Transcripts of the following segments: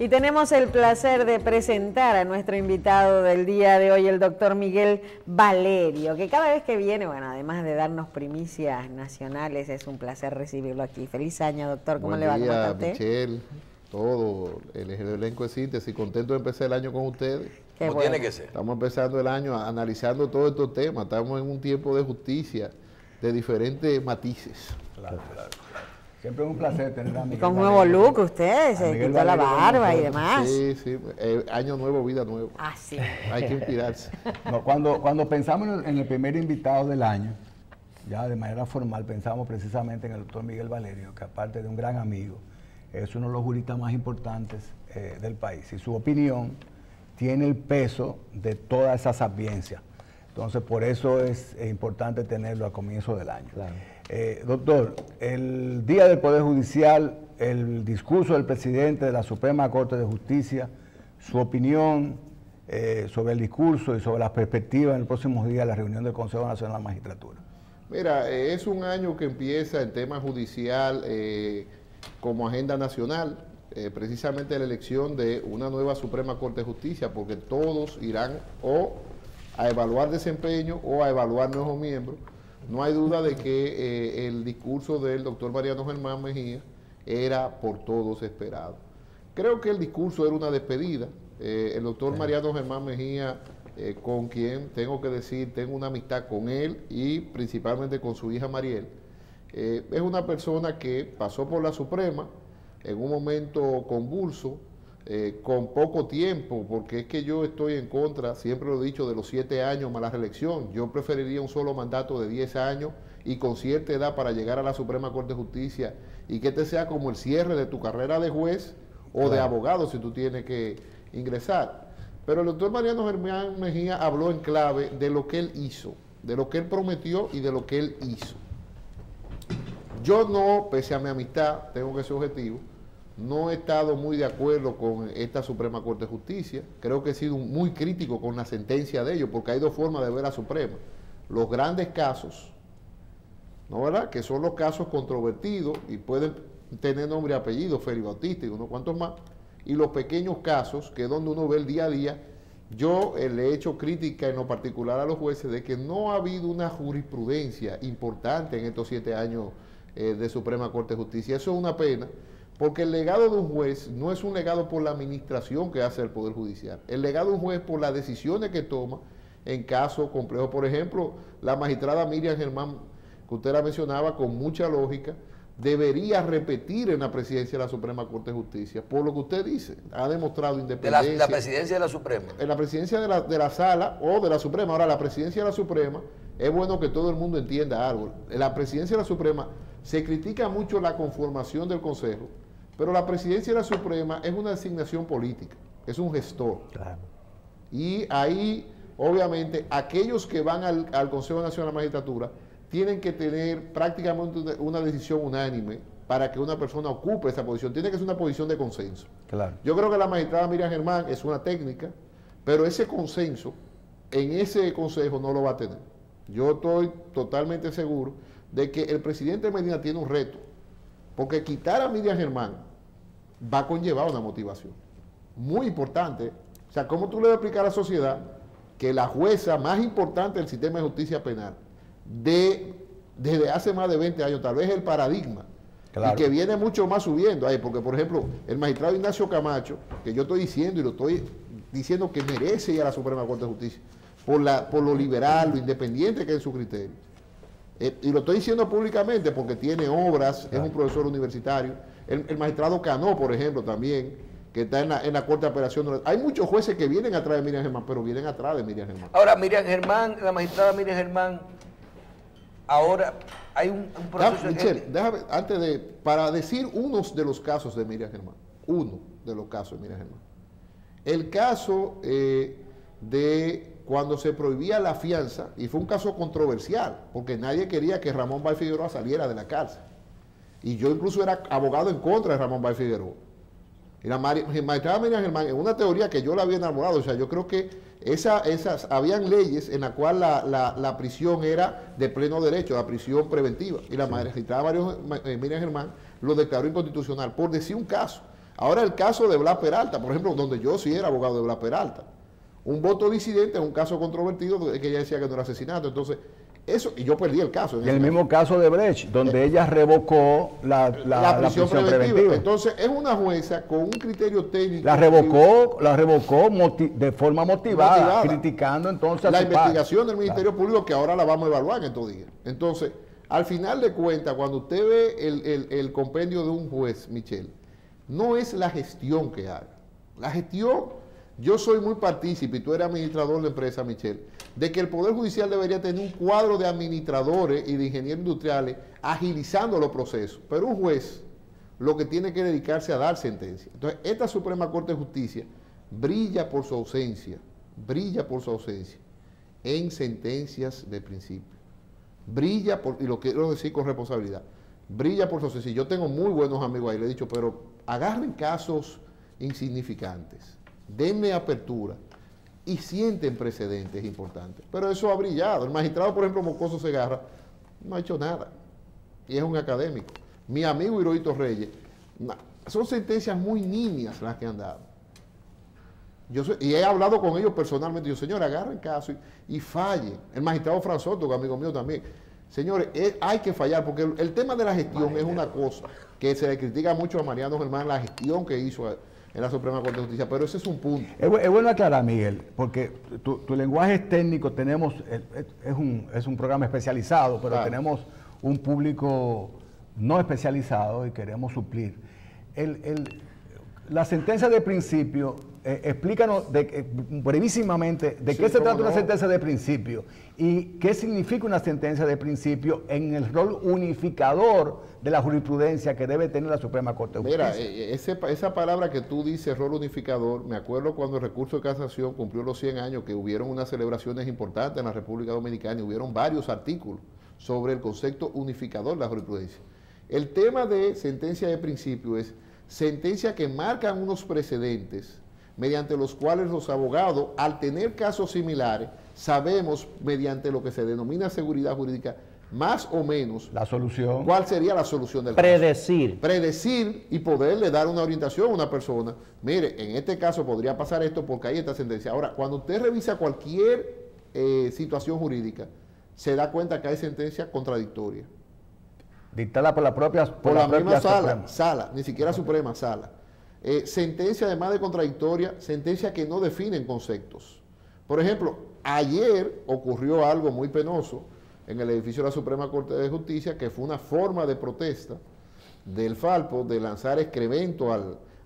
Y tenemos el placer de presentar a nuestro invitado del día de hoy, el doctor Miguel Valerio, que cada vez que viene, bueno, además de darnos primicias nacionales, es un placer recibirlo aquí. Feliz año, doctor. ¿Cómo le va? Buen ¿Cómo está día, usted? Michelle, todo el elenco de Síntesis, contento de empezar el año con ustedes. Qué Como bueno. tiene que ser. Estamos empezando el año analizando todos estos temas, estamos en un tiempo de justicia, de diferentes matices. Claro. Siempre es un placer tener a Miguel Con nuevo Valerio. look usted, se Miguel quitó la Valerio con barba y nosotros. demás. Sí, año nuevo, vida nueva. Ah, sí. Hay que inspirarse. No, cuando pensamos en el primer invitado del año, ya de manera formal, pensamos precisamente en el doctor Miguel Valerio, que aparte de un gran amigo, es uno de los juristas más importantes del país. Y su opinión tiene el peso de toda esa sapiencia. Entonces, por eso es importante tenerlo a comienzo del año. Claro. Doctor, el día del Poder Judicial, el discurso del presidente de la Suprema Corte de Justicia, su opinión sobre el discurso y sobre las perspectivas en el próximo día de la reunión del Consejo Nacional de la Magistratura. Mira, es un año que empieza en tema judicial como agenda nacional, precisamente la elección de una nueva Suprema Corte de Justicia, porque todos irán o a evaluar desempeño o a evaluar nuevos miembros. No hay duda de que el discurso del doctor Mariano Germán Mejía era por todos esperado. Creo que el discurso era una despedida. El doctor Mariano Germán Mejía, con quien tengo que decir, tengo una amistad con él y principalmente con su hija Mariel, es una persona que pasó por la Suprema en un momento convulso, con poco tiempo, porque es que yo estoy en contra, siempre lo he dicho, de los 7 años más la reelección. Yo preferiría un solo mandato de 10 años y con cierta edad para llegar a la Suprema Corte de Justicia y que este sea como el cierre de tu carrera de juez o de abogado si tú tienes que ingresar. Pero el doctor Mariano Germán Mejía habló en clave de lo que él hizo, de lo que él prometió y de lo que él hizo. Yo no, pese a mi amistad, tengo que ser objetivo, no he estado muy de acuerdo con esta Suprema Corte de Justicia. Creo que he sido muy crítico con la sentencia de ellos, porque hay dos formas de ver a la Suprema. Los grandes casos, ¿no verdad?, que son los casos controvertidos y pueden tener nombre y apellido, Félix Bautista y unos cuantos más, y los pequeños casos, que es donde uno ve el día a día. Yo le he hecho crítica en lo particular a los jueces de que no ha habido una jurisprudencia importante en estos 7 años de Suprema Corte de Justicia. Eso es una pena, porque el legado de un juez no es un legado por la administración que hace el Poder Judicial. El legado de un juez por las decisiones que toma en casos complejos. Por ejemplo, la magistrada Miriam Germán, que usted la mencionaba con mucha lógica, debería repetir en la presidencia de la Suprema Corte de Justicia, por lo que usted dice, ha demostrado independencia. De la presidencia de la Suprema. En la presidencia de la Sala o de la Suprema. Ahora, la presidencia de la Suprema, es bueno que todo el mundo entienda algo. En la presidencia de la Suprema se critica mucho la conformación del Consejo, pero la presidencia de la Suprema es una designación política, es un gestor. Claro. Y ahí, obviamente, aquellos que van al Consejo Nacional de la Magistratura tienen que tener prácticamente una decisión unánime para que una persona ocupe esa posición. Tiene que ser una posición de consenso. Claro. Yo creo que la magistrada Miriam Germán es una técnica, pero ese consenso en ese consejo no lo va a tener. Yo estoy totalmente seguro de que el presidente Medina tiene un reto, porque quitar a Miriam Germán va a conllevar una motivación muy importante. O sea, ¿cómo tú le vas a explicar a la sociedad que la jueza más importante del sistema de justicia penal desde hace más de 20 años, tal vez el paradigma, Claro. y que viene mucho más subiendo ahí? Porque, por ejemplo, el magistrado Ignacio Camacho, que yo estoy diciendo y lo estoy diciendo que merece ir a la Suprema Corte de Justicia por lo liberal, lo independiente que es su criterio. Y lo estoy diciendo públicamente porque tiene obras, es un profesor universitario. El magistrado Cano, por ejemplo, también, que está en la Corte de Apelación. Hay muchos jueces que vienen atrás de Miriam Germán, pero vienen atrás de Miriam Germán. Ahora, Miriam Germán, la magistrada Miriam Germán, ahora hay un proceso... Michelle, déjame, para decir unos de los casos de Miriam Germán, uno de los casos de Miriam Germán. El caso de cuando se prohibía la fianza, y fue un caso controversial, porque nadie quería que Ramón Bay Figueroa saliera de la cárcel. Y yo incluso era abogado en contra de Ramón Bay Figueroa. Y la magistrada Miriam Germán, en una teoría que yo la había enamorado, o sea, yo creo que habían leyes en las cuales la prisión era de pleno derecho, la prisión preventiva. Y la magistrada Miriam Germán lo declaró inconstitucional, por decir un caso. Ahora el caso de Blas Peralta, por ejemplo, donde yo sí era abogado de Blas Peralta. Un voto disidente es un caso controvertido que ella decía que no era asesinato. Entonces, eso, y yo perdí el caso. Y el mismo caso de Brecht, donde ella revocó la prisión preventiva. Entonces, es una jueza con un criterio técnico. La revocó de forma motivada, criticando entonces la investigación del Ministerio Público, que ahora la vamos a evaluar en estos días. Entonces, al final de cuentas, cuando usted ve el compendio de un juez, Michelle, no es la gestión que haga. La gestión, yo soy muy partícipe, y tú eres administrador de empresa, Michelle, de que el Poder Judicial debería tener un cuadro de administradores y de ingenieros industriales agilizando los procesos. Pero un juez lo que tiene que dedicarse a dar sentencia. Entonces, esta Suprema Corte de Justicia brilla por su ausencia en sentencias de principio. Y lo quiero decir con responsabilidad, brilla por su ausencia. Yo tengo muy buenos amigos ahí, le he dicho, pero agarren casos insignificantes, denle apertura y sienten precedentes importantes. Pero eso ha brillado. El magistrado, por ejemplo, Mocoso Segarra, no ha hecho nada. Y es un académico. Mi amigo Hirohito Reyes, son sentencias muy nimias las que han dado. Y he hablado con ellos personalmente. Yo, señores, agarren caso y fallen. El magistrado Franzoto, que amigo mío también. Señores, hay que fallar, porque el tema de la gestión es una cosa que se le critica mucho a Mariano Germán, la gestión que hizo en la Suprema Corte de Justicia, pero ese es un punto. Es bueno aclarar, Miguel, porque tu lenguaje es técnico, es un programa especializado, pero claro, tenemos un público no especializado y queremos suplir. La sentencia de principio, explícanos brevísimamente de qué se trata una sentencia de principio y qué significa una sentencia de principio en el rol unificador de la jurisprudencia que debe tener la Suprema Corte de Justicia. Mira, esa palabra que tú dices, rol unificador, me acuerdo cuando el recurso de casación cumplió los 100 años, que hubieron unas celebraciones importantes en la República Dominicana y hubieron varios artículos sobre el concepto unificador de la jurisprudencia. El tema de sentencia de principio es sentencias que marcan unos precedentes mediante los cuales los abogados, al tener casos similares, sabemos, mediante lo que se denomina seguridad jurídica, más o menos la solución. ¿Cuál sería la solución del caso? Predecir y poderle dar una orientación a una persona. Mire, en este caso podría pasar esto porque hay esta sentencia. Ahora, cuando usted revisa cualquier situación jurídica, se da cuenta que hay sentencia contradictoria. Dictada por la misma sala, ni siquiera Suprema, sala. Sentencia además de contradictoria, sentencia que no definen conceptos. Por ejemplo, ayer ocurrió algo muy penoso en el edificio de la Suprema Corte de Justicia, que fue una forma de protesta del Falpo de lanzar excremento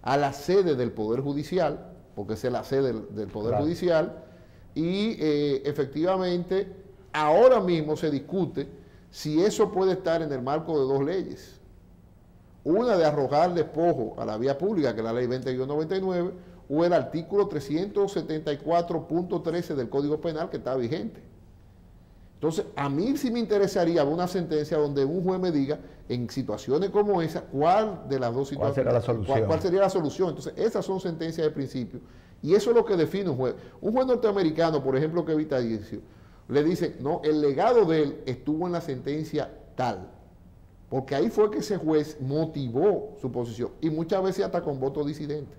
a la sede del Poder Judicial, porque esa es la sede del Poder Judicial, y efectivamente ahora mismo se discute si eso puede estar en el marco de dos leyes. Una de arrojar despojo a la vía pública, que es la ley 20-99, o el artículo 374.13 del Código Penal que está vigente. Entonces, a mí sí me interesaría una sentencia donde un juez me diga, en situaciones como esa, cuál de las dos situaciones, cuál sería la solución. Entonces, esas son sentencias de principio. Y eso es lo que define un juez. Un juez norteamericano, por ejemplo, que evita vitalicio, le dicen, no, el legado de él estuvo en la sentencia tal. Porque ahí fue que ese juez motivó su posición. Y muchas veces hasta con voto disidente.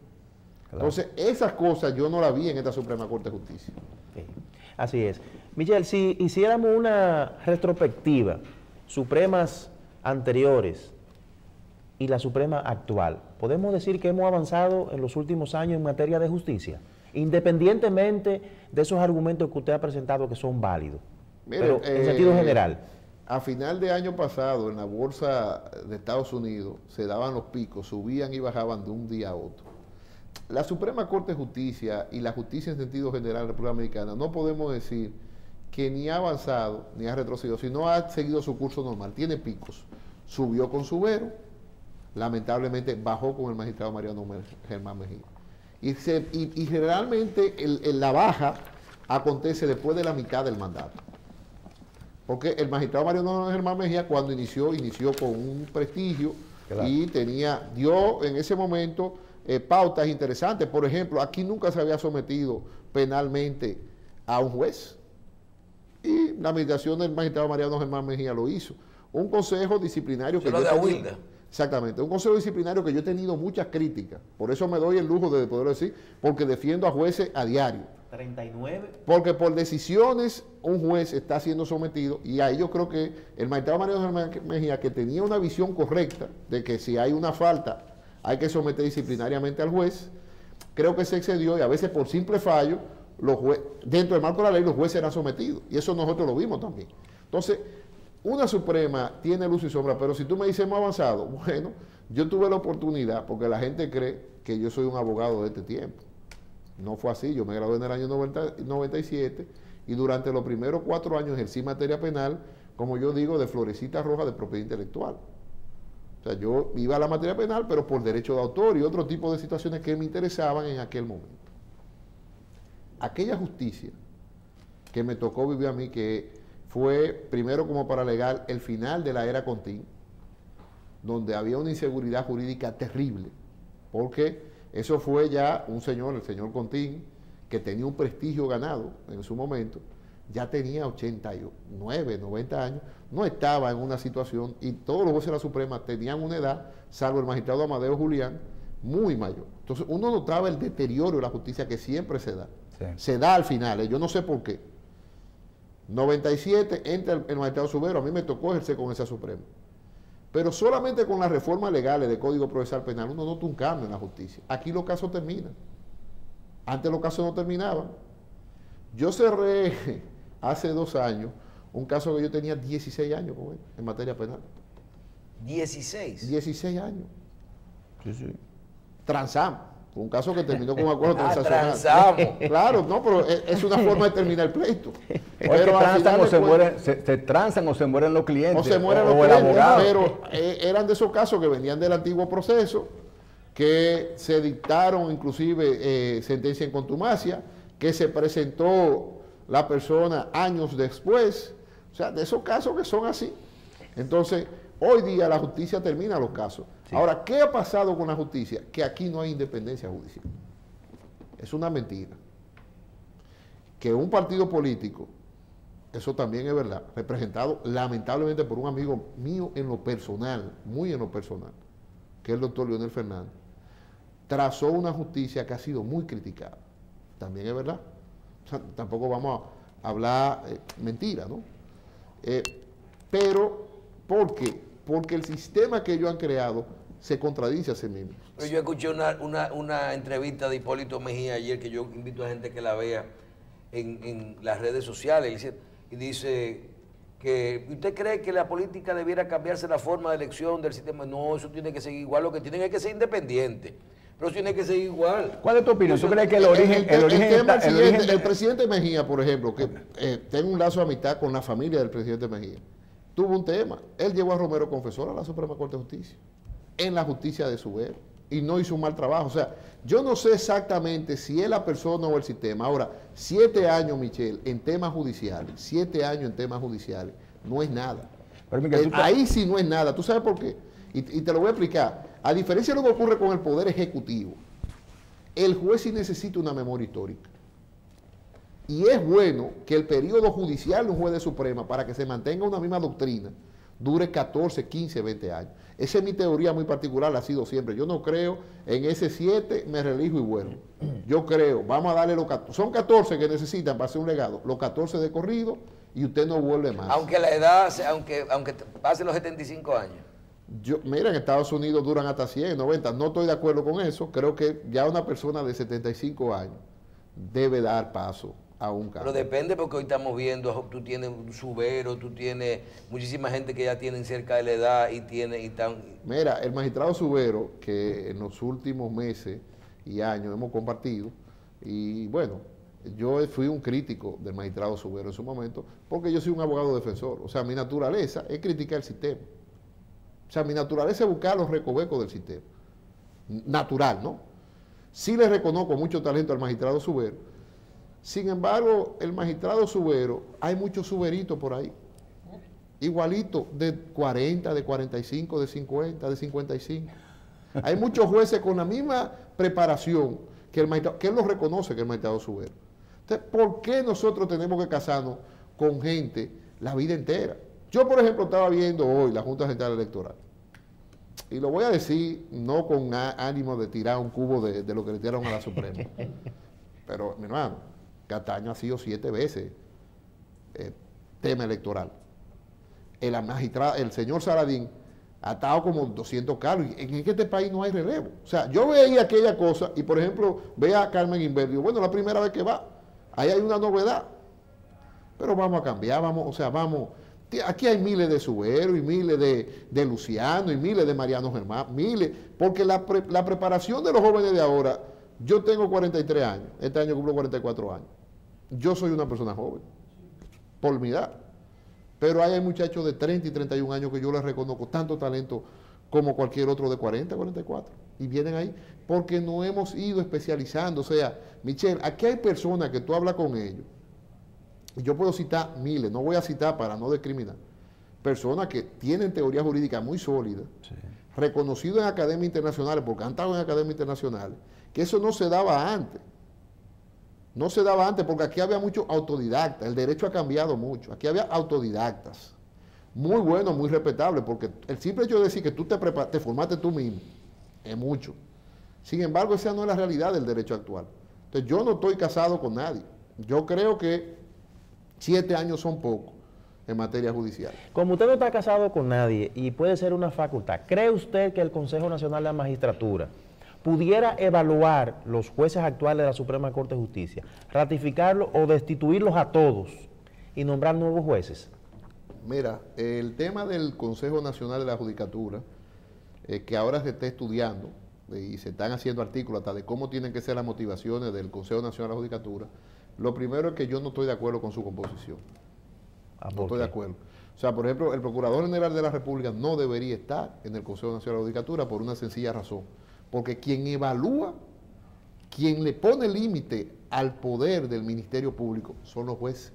Claro. Entonces, esas cosas yo no las vi en esta Suprema Corte de Justicia. Sí. Así es. Michelle, si hiciéramos una retrospectiva, Supremas anteriores y la Suprema actual, ¿podemos decir que hemos avanzado en los últimos años en materia de justicia? Independientemente de esos argumentos que usted ha presentado que son válidos. Mire, pero en sentido general. A final de año pasado, en la bolsa de Estados Unidos, se daban los picos, subían y bajaban de un día a otro. La Suprema Corte de Justicia y la justicia en sentido general de la República Dominicana, no podemos decir que ni ha avanzado ni ha retrocedido, sino ha seguido su curso normal. Tiene picos. Subió con Subero, lamentablemente bajó con el magistrado Mariano Germán Mejía. Y generalmente la baja acontece después de la mitad del mandato. Porque el magistrado Mariano Germán Mejía, cuando inició con un prestigio, claro, y dio en ese momento pautas interesantes. Por ejemplo, aquí nunca se había sometido penalmente a un juez. Y la administración del magistrado Mariano Germán Mejía lo hizo. Un consejo disciplinario que... ¿Lo de Aguilda? Exactamente, un consejo disciplinario que yo he tenido muchas críticas, por eso me doy el lujo de poderlo decir, porque defiendo a jueces a diario. 39. Porque por decisiones un juez está siendo sometido, y ahí yo creo que el magistrado María Ángel Mejía, que tenía una visión correcta de que si hay una falta hay que someter disciplinariamente al juez, creo que se excedió y a veces por simple fallo, dentro del marco de la ley los jueces eran sometidos, y eso nosotros lo vimos también. Entonces, una Suprema tiene luz y sombra, pero si tú me dices hemos avanzado, bueno, yo tuve la oportunidad, porque la gente cree que yo soy un abogado de este tiempo. No fue así, yo me gradué en el año 97 y durante los primeros 4 años ejercí materia penal, como yo digo, de florecita roja de propiedad intelectual. O sea, yo iba a la materia penal, pero por derecho de autor y otro tipo de situaciones que me interesaban en aquel momento. Aquella justicia que me tocó vivir a mí, que fue primero como paralegal el final de la era Contín, donde había una inseguridad jurídica terrible, porque eso fue ya un señor, el señor Contín, que tenía un prestigio ganado en su momento, ya tenía 89, 90 años, no estaba en una situación, y todos los jueces de la Suprema tenían una edad, salvo el magistrado Amadeo Julián, muy mayor. Entonces uno notaba el deterioro de la justicia que siempre se da. Sí. Se da al final, yo no sé por qué. 97 entra el magistrado Subero, a mí me tocó ejercer con esa Suprema. Pero solamente con las reformas legales del Código Procesal Penal uno nota un cambio en la justicia. Aquí los casos terminan. Antes los casos no terminaban. Yo cerré hace 2 años un caso que yo tenía 16 años con él, en materia penal. ¿16? 16 años. Sí, sí. Transamos. Un caso que terminó con un acuerdo transaccional. Transamos. Claro, no, pero es una forma de terminar el pleito. Pero se transan o se mueren los clientes. O se mueren los clientes, pero eran de esos casos que venían del antiguo proceso, que se dictaron inclusive sentencia en contumacia, que se presentó la persona años después. O sea, de esos casos que son así. Entonces, hoy día la justicia termina los casos. Sí. Ahora, ¿qué ha pasado con la justicia? Que aquí no hay independencia judicial. Es una mentira. Que un partido político, eso también es verdad, representado lamentablemente por un amigo mío en lo personal, muy en lo personal, que es el doctor Leonel Fernández, trazó una justicia que ha sido muy criticada. También es verdad. O sea, tampoco vamos a hablar mentira, ¿no? Pero, ¿por qué? Porque el sistema que ellos han creado se contradice a sí mismo. Pero yo escuché una entrevista de Hipólito Mejía ayer, que yo invito a gente que la vea en las redes sociales, y dice que ¿usted cree que la política debiera cambiarse la forma de elección del sistema? No, eso tiene que seguir igual, lo que tienen es que ser independiente. Pero tiene que ser igual. ¿Cuál es tu opinión? ¿Tú crees que el presidente Mejía, por ejemplo, que tengo un lazo de amistad con la familia del presidente Mejía, tuvo un tema? Él llevó a Romero Confesor a la Suprema Corte de Justicia, en la justicia de Subero, y no hizo un mal trabajo. O sea, yo no sé exactamente si es la persona o el sistema. Ahora, 7 años, Michelle, en temas judiciales, 7 años en temas judiciales, no es nada. Ahí sí no es nada. ¿Tú sabes por qué? Y te lo voy a explicar. A diferencia de lo que ocurre con el Poder Ejecutivo, el juez sí necesita una memoria histórica. Y es bueno que el periodo judicial de un juez de Suprema, para que se mantenga una misma doctrina, dure 14, 15, 20 años. Esa es mi teoría muy particular, ha sido siempre. Yo no creo en ese 7, me relijo y vuelvo. Yo creo, vamos a darle los 14. Son 14 que necesitan para hacer un legado, los 14 de corrido, y usted no vuelve más. Aunque la edad, aunque pase los 75 años. Mira, en Estados Unidos duran hasta 100, 90. No estoy de acuerdo con eso. Creo que ya una persona de 75 años debe dar paso a un cambio. Pero depende, porque hoy estamos viendo, tú tienes un Subero, tú tienes muchísima gente que ya tienen cerca de la edad y están... Mira, el magistrado Subero, que en los últimos meses y años hemos compartido, y bueno, yo fui un crítico del magistrado Subero en su momento, porque yo soy un abogado defensor. O sea, mi naturaleza es criticar el sistema. O sea, mi naturaleza es buscar los recovecos del sistema. Natural, ¿no? Sí le reconozco mucho talento al magistrado Subero. Sin embargo, el magistrado Subero, hay muchos suberitos por ahí. Igualito, de 40, de 45, de 50, de 55. Hay muchos jueces con la misma preparación que el magistrado, que él lo reconoce, que el magistrado Subero. Entonces, ¿por qué nosotros tenemos que casarnos con gente la vida entera? Yo, por ejemplo, estaba viendo hoy la Junta Central Electoral. y lo voy a decir no con ánimo de tirar un cubo de lo que le tiraron a la Suprema, pero mi hermano, Cataño ha sido 7 veces tema electoral. El señor Saladín ha estado como 200 cargos. En este país no hay relevo. O sea, yo veía aquella cosa y, por ejemplo, veía a Carmen Inverdio. Bueno, la primera vez que va, ahí hay una novedad. Pero vamos a cambiar, vamos. Aquí hay miles de Subero y miles de Luciano y miles de Mariano Germán, miles. Porque la preparación de los jóvenes de ahora, yo tengo 43 años, este año cumplo 44 años. Yo soy una persona joven, por mi edad. Pero hay muchachos de 30 y 31 años que yo les reconozco tanto talento como cualquier otro de 40, 44. Y vienen ahí porque no hemos ido especializando. O sea, Michelle, aquí hay personas que tú hablas con ellos. Y yo puedo citar miles, no voy a citar para no discriminar. Personas que tienen teoría jurídica muy sólida, sí, reconocido en academias internacionales, porque han estado en academias internacionales, que eso no se daba antes. No se daba antes porque aquí había muchos autodidactas, el derecho ha cambiado mucho, aquí había autodidactas, muy buenos, muy respetables, porque el simple hecho de decir que tú te formaste tú mismo, es mucho. Sin embargo, esa no es la realidad del derecho actual. Entonces, yo no estoy casado con nadie. Yo creo que 7 años son pocos en materia judicial. Como usted no está casado con nadie y puede ser una facultad, ¿cree usted que el Consejo Nacional de la Magistratura pudiera evaluar los jueces actuales de la Suprema Corte de Justicia, ratificarlos o destituirlos a todos y nombrar nuevos jueces? Mira, el tema del Consejo Nacional de la Judicatura, que ahora se está estudiando y se están haciendo artículos hasta de cómo tienen que ser las motivaciones del Consejo Nacional de la Judicatura, lo primero es que yo no estoy de acuerdo con su composición. No estoy de acuerdo. O sea, por ejemplo, el Procurador General de la República no debería estar en el Consejo Nacional de la Judicatura por una sencilla razón. Porque quien evalúa, quien le pone límite al poder del Ministerio Público son los jueces.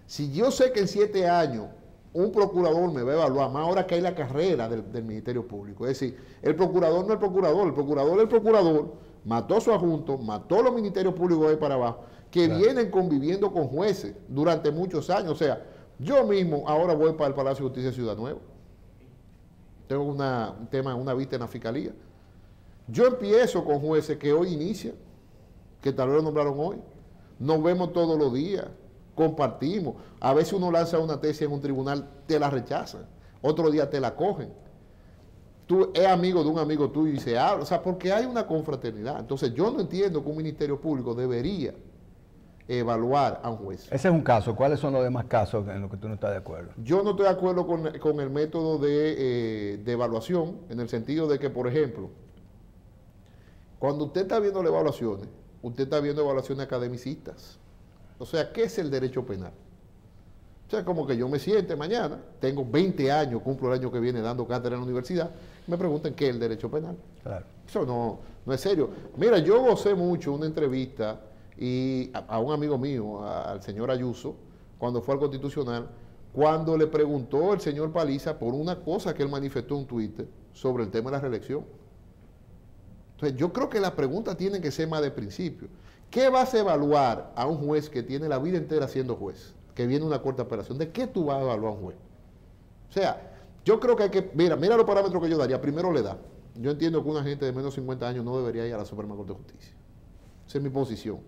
Si yo sé que en 7 años un procurador me va a evaluar, más ahora que hay la carrera del Ministerio Público, es decir, el procurador no es el procurador, el procurador es el procurador, mató a su adjunto, mató a los ministerios públicos de ahí para abajo, que vienen conviviendo con jueces durante muchos años. O sea, yo mismo ahora voy para el Palacio de Justicia de Ciudad Nueva. Tengo un tema, una vista en la Fiscalía. Yo empiezo con jueces que hoy inician, que tal vez lo nombraron hoy. Nos vemos todos los días, compartimos. A veces uno lanza una tesis en un tribunal, te la rechazan. Otro día te la cogen. Tú eres amigo de un amigo tuyo y se habla. O sea, porque hay una confraternidad. Entonces, yo no entiendo que un ministerio público debería evaluar a un juez. Ese es un caso. ¿Cuáles son los demás casos en los que tú no estás de acuerdo? Yo no estoy de acuerdo con el método de evaluación, en el sentido de que, por ejemplo, cuando usted está viendo las evaluaciones, usted está viendo evaluaciones academicistas. O sea, ¿qué es el derecho penal? O sea, como que yo me siente mañana, tengo 20 años, cumplo el año que viene dando cátedra en la universidad, me preguntan qué es el derecho penal. Claro. Eso no es serio. Mira, yo gocé mucho una entrevista y a un amigo mío, al señor Ayuso, cuando fue al Constitucional, cuando le preguntó el señor Paliza por una cosa que él manifestó en Twitter sobre el tema de la reelección. Entonces, yo creo que las preguntas tienen que ser más de principio. ¿Qué vas a evaluar a un juez que tiene la vida entera siendo juez? Que viene una corte de apelación. ¿De qué tú vas a evaluar a un juez? O sea, yo creo que hay que... Mira los parámetros que yo daría. Primero, la edad. Yo entiendo que una gente de menos de 50 años no debería ir a la Suprema Corte de Justicia. Esa es mi posición.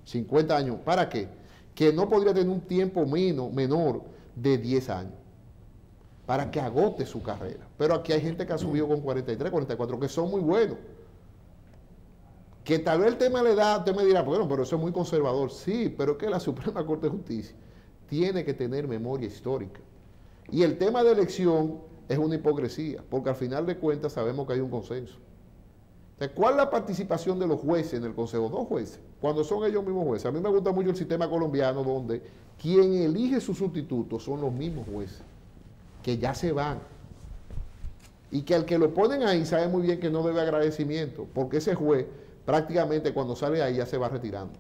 50 años. ¿Para qué? Que no podría tener un tiempo menor de 10 años para que agote su carrera. Pero aquí hay gente que ha subido con 43, 44, que son muy buenos. Que tal vez el tema de la edad, usted me dirá, bueno, pero eso es muy conservador. Sí, pero que la Suprema Corte de Justicia tiene que tener memoria histórica. Y el tema de elección es una hipocresía, porque al final de cuentas sabemos que hay un consenso. Entonces, ¿cuál es la participación de los jueces en el Consejo? 2 jueces, cuando son ellos mismos jueces. A mí me gusta mucho el sistema colombiano, donde quien elige sus sustitutos son los mismos jueces, que ya se van. Y que al que lo ponen ahí sabe muy bien que no debe agradecimiento, porque ese juez prácticamente cuando sale ahí ya se va retirando.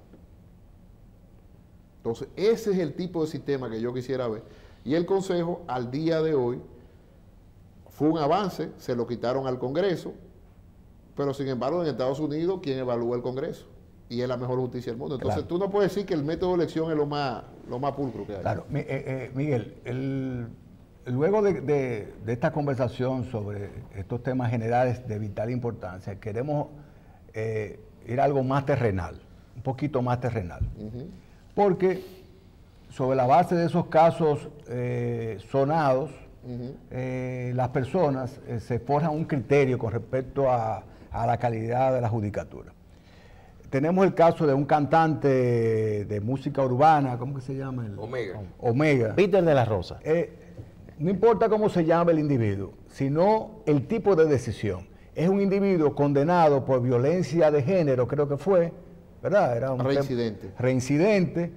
Entonces, ese es el tipo de sistema que yo quisiera ver. Y el Consejo, al día de hoy, fue un avance, se lo quitaron al Congreso, pero sin embargo en Estados Unidos, ¿quién evalúa el Congreso? Y es la mejor justicia del mundo. Entonces, tú no puedes decir que el método de elección es lo más pulcro que hay. Claro, Miguel, luego de esta conversación sobre estos temas generales de vital importancia, queremos ir a algo más terrenal, un poquito más terrenal. Porque sobre la base de esos casos sonados, las personas se forjan un criterio con respecto a la calidad de la judicatura. Tenemos el caso de un cantante de música urbana, ¿cómo que se llama? Omega. Peter de la Rosa. No importa cómo se llama el individuo, sino el tipo de decisión. Es un individuo condenado por violencia de género, creo que fue, ¿verdad? Era un reincidente,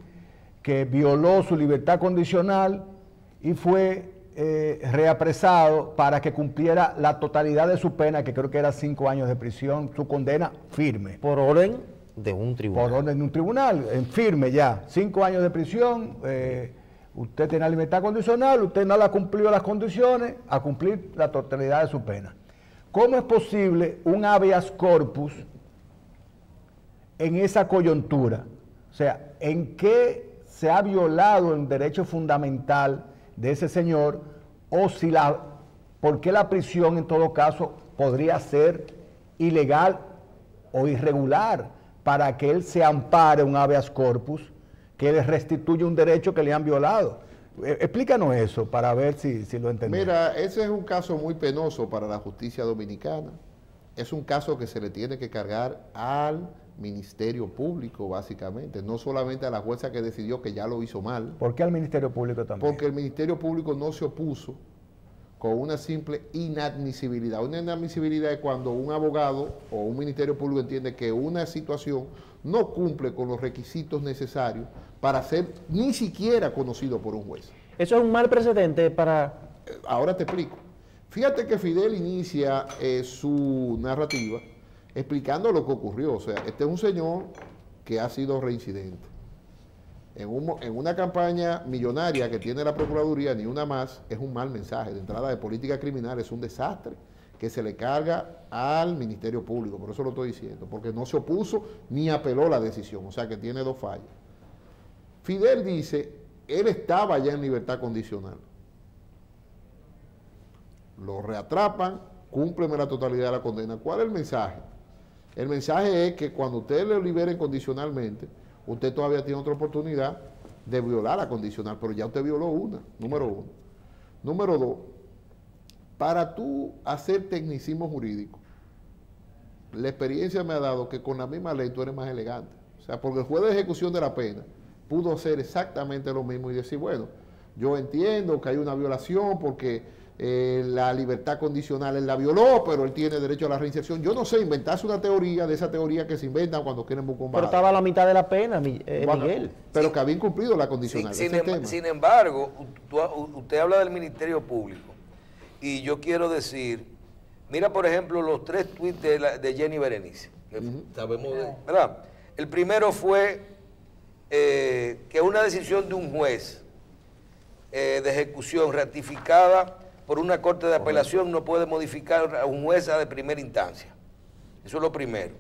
que violó su libertad condicional y fue reapresado para que cumpliera la totalidad de su pena, que creo que era 5 años de prisión, su condena firme. Por orden de un tribunal. Por orden de un tribunal, en firme ya. 5 años de prisión, usted tiene la libertad condicional, usted no le ha cumplido las condiciones, a cumplir la totalidad de su pena. ¿Cómo es posible un habeas corpus en esa coyuntura? O sea, ¿en qué se ha violado el derecho fundamental de ese señor? O si ¿por qué la prisión en todo caso podría ser ilegal o irregular para que él se ampare un habeas corpus que le restituya un derecho que le han violado? Explícanos eso para ver si lo entendemos. Mira, ese es un caso muy penoso para la justicia dominicana. Es un caso que se le tiene que cargar al Ministerio Público, básicamente, no solamente a la jueza que decidió que ya lo hizo mal. ¿Por qué al Ministerio Público también? Porque el Ministerio Público no se opuso con una simple inadmisibilidad. Una inadmisibilidad es cuando un abogado o un Ministerio Público entiende que una situación no cumple con los requisitos necesarios para ser ni siquiera conocido por un juez. Eso es un mal precedente para... Ahora te explico. Fíjate que Fidel inicia su narrativa explicando lo que ocurrió. O sea, este es un señor que ha sido reincidente. En una campaña millonaria que tiene la Procuraduría, ni una más, es un mal mensaje. De entrada de política criminal es un desastre que se le carga al Ministerio Público. Por eso lo estoy diciendo, porque no se opuso ni apeló la decisión. O sea que tiene 2 fallas. Fidel dice, él estaba ya en libertad condicional. Lo reatrapan, cúmpleme la totalidad de la condena. ¿Cuál es el mensaje? El mensaje es que cuando usted le liberen condicionalmente, usted todavía tiene otra oportunidad de violar la condicional, pero ya usted violó una, número 1. Número 2, para tú hacer tecnicismo jurídico, la experiencia me ha dado que con la misma ley tú eres más elegante. O sea, porque el juez de ejecución de la pena pudo hacer exactamente lo mismo y decir, bueno, yo entiendo que hay una violación porque la libertad condicional él la violó, pero él tiene derecho a la reinserción. Yo no sé, inventarse una teoría de esa teoría que se inventan cuando quieren buscar un Pero estaba a la mitad de la pena, Miguel. Pero que había incumplido la condicional. Sin embargo, usted habla del Ministerio Público y yo quiero decir, mira por ejemplo los 3 tweets de Jenny Berenice, que sabemos, ¿verdad? El primero fue que una decisión de un juez de ejecución ratificada por una corte de apelación no puede modificar a un juez de primera instancia. Eso es lo primero.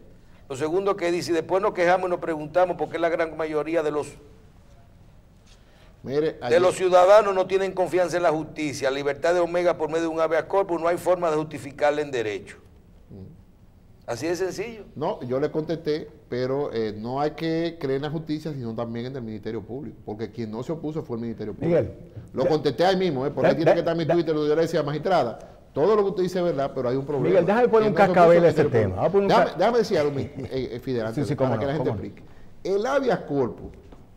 Lo segundo que dice, y después nos quejamos y nos preguntamos por qué la gran mayoría de los ciudadanos no tienen confianza en la justicia, libertad de Omega por medio de un habeas corpus, no hay forma de justificarle en derecho. Así de sencillo. No, yo le contesté, pero no hay que creer en la justicia, sino también en el Ministerio Público, porque quien no se opuso fue el Ministerio Público. Miguel, lo contesté ahí mismo, por ahí tiene que estar mi Twitter, donde yo le decía, magistrada, todo lo que usted dice es verdad, pero hay un problema. Miguel, déjame poner un cascabel a ese tema. Déjame decir algo, Fidel, antes, para que la gente explique. El habeas corpus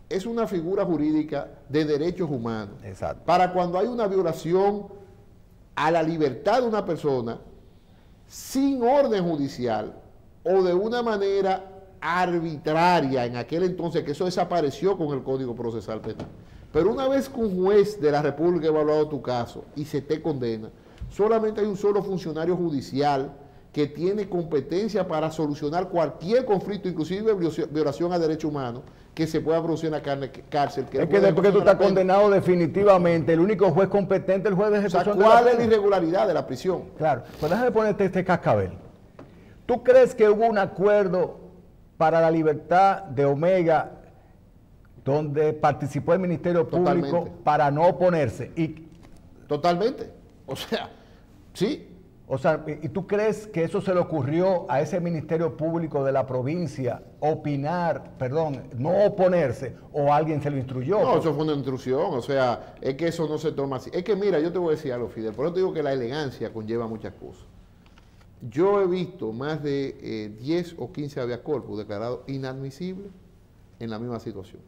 es una figura jurídica de derechos humanos. Exacto. Para cuando hay una violación a la libertad de una persona sin orden judicial o de una manera arbitraria en aquel entonces, que eso desapareció con el Código Procesal Penal. Pero una vez que un juez de la República ha evaluado tu caso y se te condena, solamente hay un solo funcionario judicial que tiene competencia para solucionar cualquier conflicto, inclusive violación a derechos humanos, que se pueda producir en la cárcel. Es que después que tú estás condenado definitivamente, el único juez competente es el juez de ejecución. O sea, ¿cuál es la irregularidad de la prisión? Claro, pues déjame ponerte este cascabel. ¿Tú crees que hubo un acuerdo para la libertad de Omega donde participó el Ministerio Público para no oponerse? Y Totalmente. O sea, sí. O sea, ¿y tú crees que eso se le ocurrió a ese Ministerio Público de la provincia no oponerse, o alguien se lo instruyó? No, eso fue una instrucción, o sea, es que eso no se toma así. Es que mira, yo te voy a decir algo, Fidel, por eso te digo que la elegancia conlleva muchas cosas. Yo he visto más de 10 o 15 habeas corpus declarados inadmisibles en la misma situación,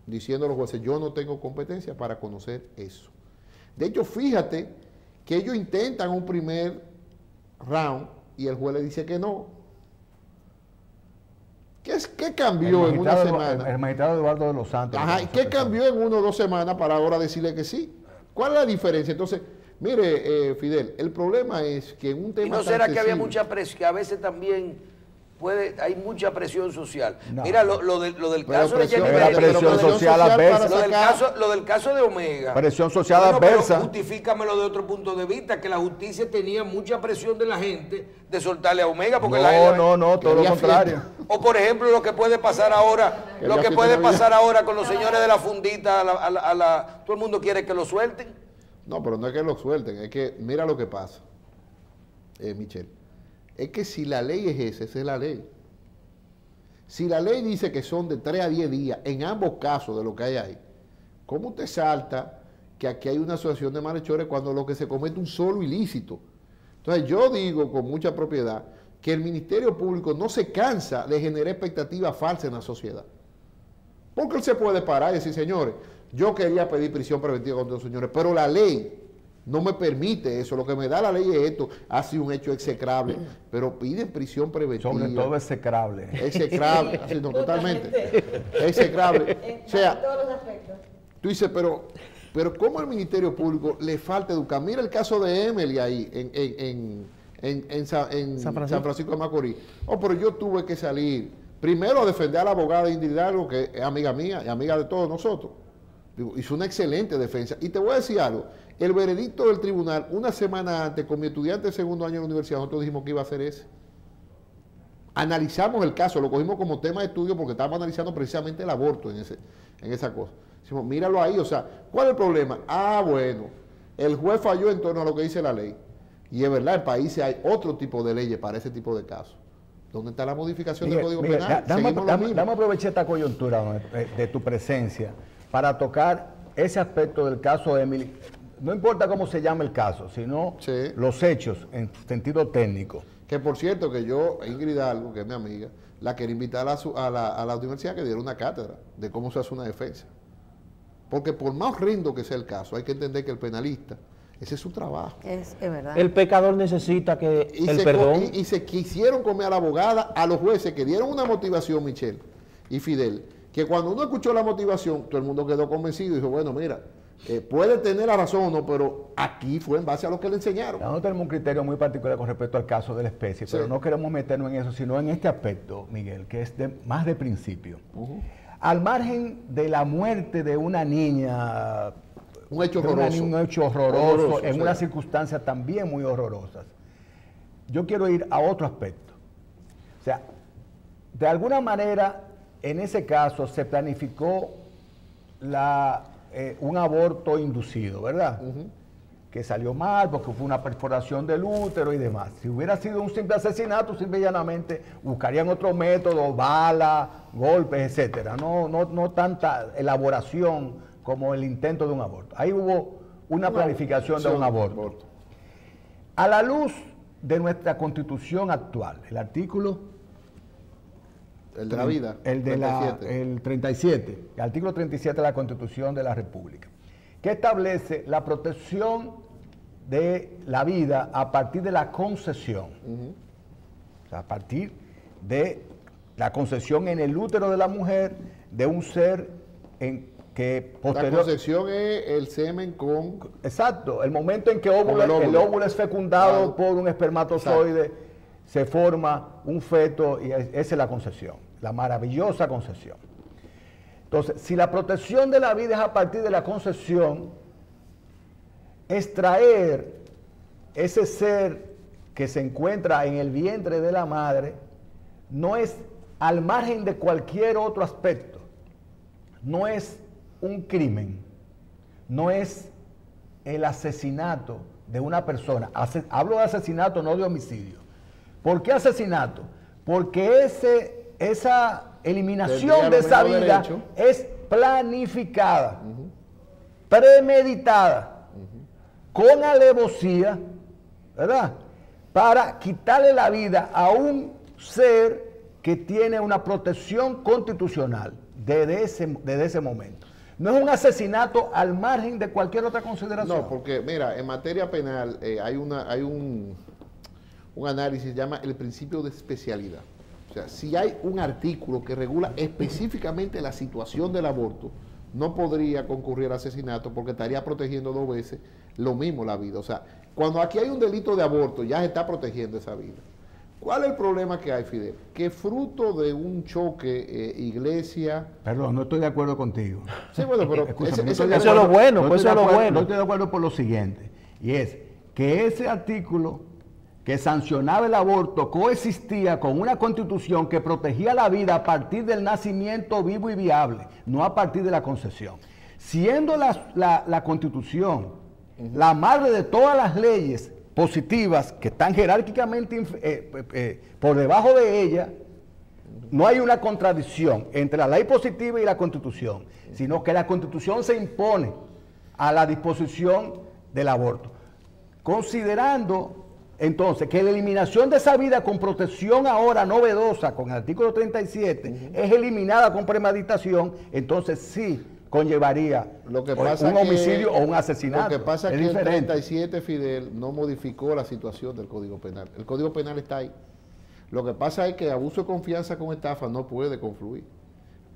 diciendo a los jueces, yo no tengo competencia para conocer eso. De hecho, fíjate que ellos intentan un primer round y el juez le dice que no. ¿Qué cambió en una semana? El magistrado Eduardo de los Santos. Ajá, ¿y qué cambió en 1 o 2 semanas para ahora decirle que sí? ¿Cuál es la diferencia? Entonces, mire, Fidel, el problema es que en un tema ¿Y no será que había mucha presión, que a veces también hay mucha presión social? No. Mira, lo del caso de Jenny Era Berenice, presión social adversa. lo del caso de Omega. Presión social Bueno, adversa. pero justifícamelo de otro punto de vista, que la justicia tenía mucha presión de la gente de soltarle a Omega. Porque No, todo lo contrario. O por ejemplo, lo que puede pasar ahora, con los señores de la fundita, todo el mundo quiere que lo suelten. No, pero no es que lo suelten, es que mira lo que pasa, Michelle. Es que si la ley esa es la ley. Si la ley dice que son de 3 a 10 días, en ambos casos de lo que hay ahí, ¿cómo usted salta que aquí hay una asociación de malhechores cuando lo que se comete un solo ilícito? Entonces yo digo con mucha propiedad que el Ministerio Público no se cansa de generar expectativas falsas en la sociedad. Porque él se puede parar y decir, señores, yo quería pedir prisión preventiva contra los señores, pero la ley no me permite eso, lo que me da la ley es esto, ha sido un hecho execrable, pero piden prisión preventiva. Sobre todo execrable. Execrable, así, no, totalmente. Execrable. O sea, tú dices, pero ¿cómo al Ministerio Público le falta educar? Mira el caso de Emily ahí, en San Francisco de Macorís. Oh, pero yo tuve que salir, primero a defender a la abogada Ingrid Hidalgo, que es amiga mía y amiga de todos nosotros. Hizo una excelente defensa. Y te voy a decir algo, el veredicto del tribunal, una semana antes, con mi estudiante de segundo año en la universidad, nosotros dijimos que iba a ser ese. Analizamos el caso, lo cogimos como tema de estudio porque estábamos analizando precisamente el aborto en esa cosa. Decimos, míralo ahí, o sea, ¿cuál es el problema? Bueno, el juez falló en torno a lo que dice la ley. Y es verdad, en países hay otro tipo de leyes para ese tipo de casos. ¿Dónde está la modificación del Código Penal? Dame aprovechar esta coyuntura de tu presencia para tocar ese aspecto del caso Emily. No importa cómo se llama el caso, sino los hechos en sentido técnico. Que por cierto, que yo, Ingrid Hidalgo, que es mi amiga, la quería invitar a la universidad que diera una cátedra de cómo se hace una defensa. Porque por más horrendo que sea el caso, hay que entender que el penalista, ese es su trabajo. Es verdad. El pecador necesita que el perdón. Y se quisieron comer a la abogada, a los jueces que dieron una motivación, Michelle y Fidel, que cuando uno escuchó la motivación, todo el mundo quedó convencido y dijo, bueno, mira, puede tener la razón o no, pero aquí fue en base a lo que le enseñaron. Nosotros tenemos un criterio muy particular con respecto al caso de la especie, pero no queremos meternos en eso, sino en este aspecto, Miguel, que es más de principio. Al margen de la muerte de una niña, un hecho horroroso, en unas circunstancias también muy horrorosas, yo quiero ir a otro aspecto. O sea, de alguna manera, en ese caso se planificó un aborto inducido, ¿verdad? Que salió mal porque fue una perforación del útero y demás. Si hubiera sido un simple asesinato, simple y llanamente buscarían otro método, bala, golpes, etcétera. No tanta elaboración como el intento de un aborto. Ahí hubo una planificación de un aborto. A la luz de nuestra Constitución actual, el artículo... El de la vida. El 37, el artículo 37 de la Constitución de la República, que establece la protección de la vida a partir de la concesión. O sea, a partir de la concesión en el útero de la mujer de un ser que posterior... La concepción es el semen con... Exacto, el momento en que el óvulo es fecundado por un espermatozoide, se forma un feto y esa es la concepción, la maravillosa concepción. Entonces, si la protección de la vida es a partir de la concepción, extraer ese ser que se encuentra en el vientre de la madre no es al margen de cualquier otro aspecto, no es un crimen, no es el asesinato de una persona, hablo de asesinato, no de homicidio. ¿Por qué asesinato? Porque esa eliminación de esa vida es planificada, premeditada, con alevosía, ¿verdad? Para quitarle la vida a un ser que tiene una protección constitucional desde ese momento. No es un asesinato al margen de cualquier otra consideración. No, porque mira, en materia penal hay un análisis que se llama el principio de especialidad. O sea, si hay un artículo que regula específicamente la situación del aborto, no podría concurrir al asesinato porque estaría protegiendo 2 veces lo mismo la vida. O sea, cuando aquí hay un delito de aborto, ya se está protegiendo esa vida. ¿Cuál es el problema que hay, Fidel? Que fruto de un choque iglesia... Perdón, no estoy de acuerdo contigo. Sí, bueno, pero... eso es lo bueno, pues eso es lo bueno. No estoy de acuerdo por lo siguiente, y es que ese artículo que sancionaba el aborto coexistía con una constitución que protegía la vida a partir del nacimiento vivo y viable, no a partir de la concepción. Siendo la constitución la madre de todas las leyes positivas que están jerárquicamente por debajo de ella, no hay una contradicción entre la ley positiva y la constitución, sino que la constitución se impone a la disposición del aborto. Considerando entonces que la eliminación de esa vida con protección ahora novedosa con el artículo 37 es eliminada con premeditación, entonces sí conllevaría un homicidio o un asesinato. Lo que pasa es que el 37, Fidel, no modificó la situación del Código Penal. El Código Penal está ahí. Lo que pasa es que abuso de confianza con estafa no puede confluir.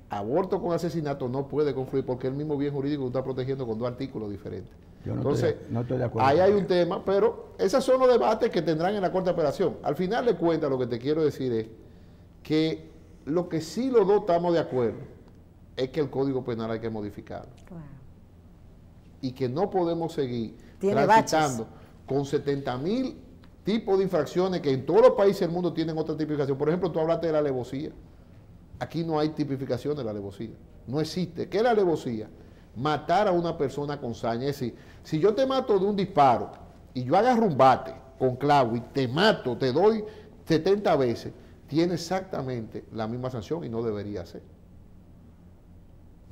Aborto con asesinato no puede confluir porque el mismo bien jurídico está protegiendo con 2 artículos diferentes. Entonces, no estoy de acuerdo. Ahí hay un tema, pero esos son los debates que tendrán en la Corte de Apelación. Al final de cuentas, lo que te quiero decir es que lo que sí los dos estamos de acuerdo es que el Código Penal hay que modificarlo. Claro. Y que no podemos seguir transitando con 70.000 tipos de infracciones que en todos los países del mundo tienen otra tipificación. Por ejemplo, tú hablaste de la alevosía. Aquí no hay tipificación de la alevosía. No existe. ¿Qué es la alevosía? Matar a una persona con saña. Es decir, si yo te mato de un disparo y yo agarro un bate con clavo y te mato, te doy 70 veces, tiene exactamente la misma sanción y no debería ser.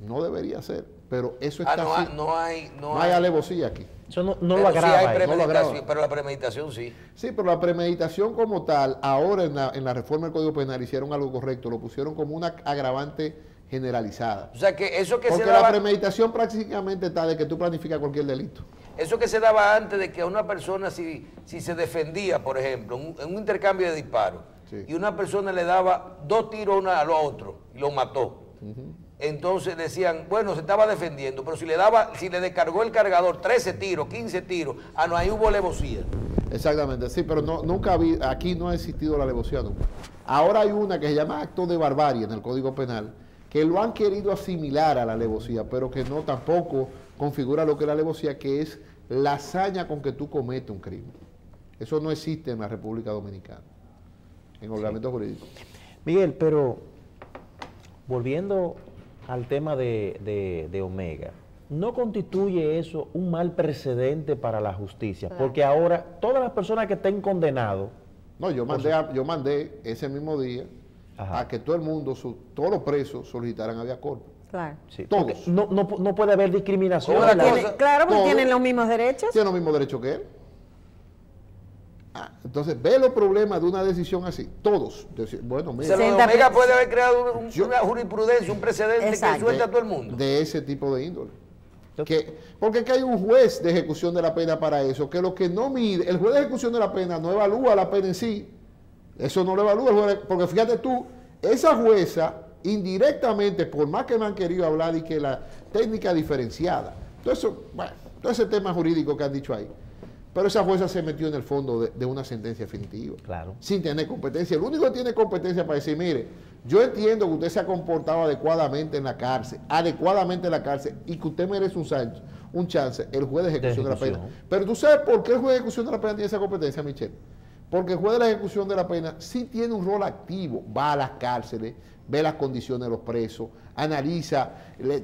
No debería ser, pero eso está así. No hay alevosía aquí. Eso no lo agrava. Sí hay premeditación, pero la premeditación sí. Sí, pero la premeditación como tal, ahora en la reforma del Código Penal hicieron algo correcto, lo pusieron como una agravante generalizada. O sea que eso que porque se daba... la premeditación prácticamente está de que tú planificas cualquier delito. Eso que se daba antes de que a una persona, si se defendía, por ejemplo, en un intercambio de disparos, sí, y una persona le daba 2 tiros al otro y lo mató. Entonces decían, bueno, se estaba defendiendo, pero si le descargó el cargador 13 tiros, 15 tiros, no, ahí hubo alevosía. Exactamente, sí, pero aquí no ha existido la alevosía nunca. Ahora hay una que se llama acto de barbarie en el Código Penal, que lo han querido asimilar a la alevosía, pero que no tampoco configura lo que es la alevosía, que es la hazaña con que tú cometes un crimen. Eso no existe en la República Dominicana, en ordenamiento jurídico. Miguel, pero volviendo al tema de Omega, ¿no constituye eso un mal precedente para la justicia? Claro. Porque ahora todas las personas que estén condenados... No, yo mandé ese mismo día a que todo el mundo, todos los presos solicitaran habeas corpus. Claro. Sí, todos. No puede haber discriminación. Claro, porque tienen los mismos derechos. Tienen los mismos derechos que él. Entonces, ve los problemas de una decisión así. Todos. Bueno, mira. Omega puede haber creado una jurisprudencia, un precedente. Exacto. Que suelta a todo el mundo. De ese tipo de índole. Porque aquí hay un juez de ejecución de la pena para eso, que lo que no mide, el juez de ejecución de la pena no evalúa la pena en sí. Eso no lo evalúa el juez, porque fíjate tú, esa jueza, indirectamente, por más que me han querido hablar de que la técnica diferenciada, todo ese tema jurídico que han dicho ahí, pero esa jueza se metió en el fondo de una sentencia definitiva, claro, sin tener competencia. El único que tiene competencia para decir, mire, yo entiendo que usted se ha comportado adecuadamente en la cárcel, y que usted merece un chance, el juez de ejecución de la pena. Pero tú sabes por qué el juez de ejecución de la pena tiene esa competencia, Michelle. Porque el juez de la ejecución de la pena sí tiene un rol activo, va a las cárceles, ve las condiciones de los presos, analiza,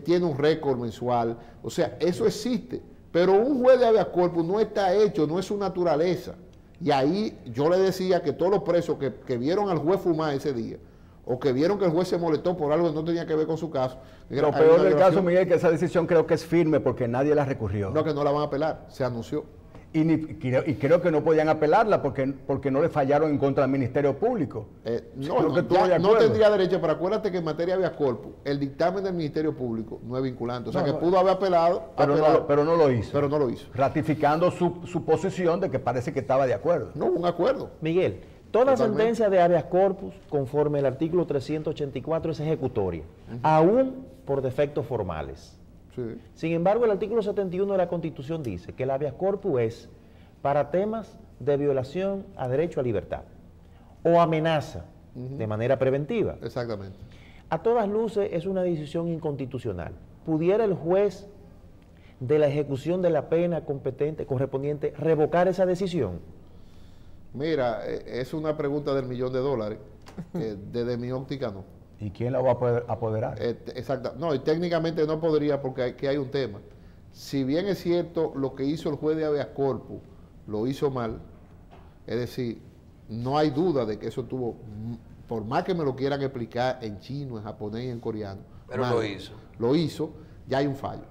tiene un récord mensual, o sea, eso existe. Pero un juez de habeas corpus no está hecho, no es su naturaleza. Y ahí yo le decía que todos los presos que vieron al juez fumar ese día, o que vieron que el juez se molestó por algo que no tenía que ver con su caso. Lo peor del caso, Miguel, que esa decisión creo que es firme porque nadie la recurrió. No, que no la van a apelar, se anunció. Y creo que no podían apelarla porque no le fallaron en contra del Ministerio Público. No tendría derecho, pero acuérdate que en materia de habeas corpus, el dictamen del Ministerio Público no es vinculante. O sea, que pudo haber apelado, pero no lo hizo. Pero no lo hizo. Ratificando su posición de que parece que estaba de acuerdo. No, un acuerdo. Miguel, toda sentencia de habeas corpus, conforme el artículo 384, es ejecutoria, aún por defectos formales. Sí. Sin embargo, el artículo 71 de la Constitución dice que el habeas corpus es para temas de violación a derecho a libertad o amenaza de manera preventiva. Exactamente. A todas luces es una decisión inconstitucional. ¿Pudiera el juez de la ejecución de la pena correspondiente revocar esa decisión? Mira, es una pregunta del $1.000.000. Desde mi óptica no. ¿Y quién la va a poder apoderar? Exacto. No, y técnicamente no podría porque aquí hay un tema. Si bien es cierto lo que hizo el juez de habeas corpus lo hizo mal, es decir, no hay duda de que eso tuvo, por más que me lo quieran explicar en chino, en japonés y en coreano. Pero mal, lo hizo. Lo hizo, ya hay un fallo.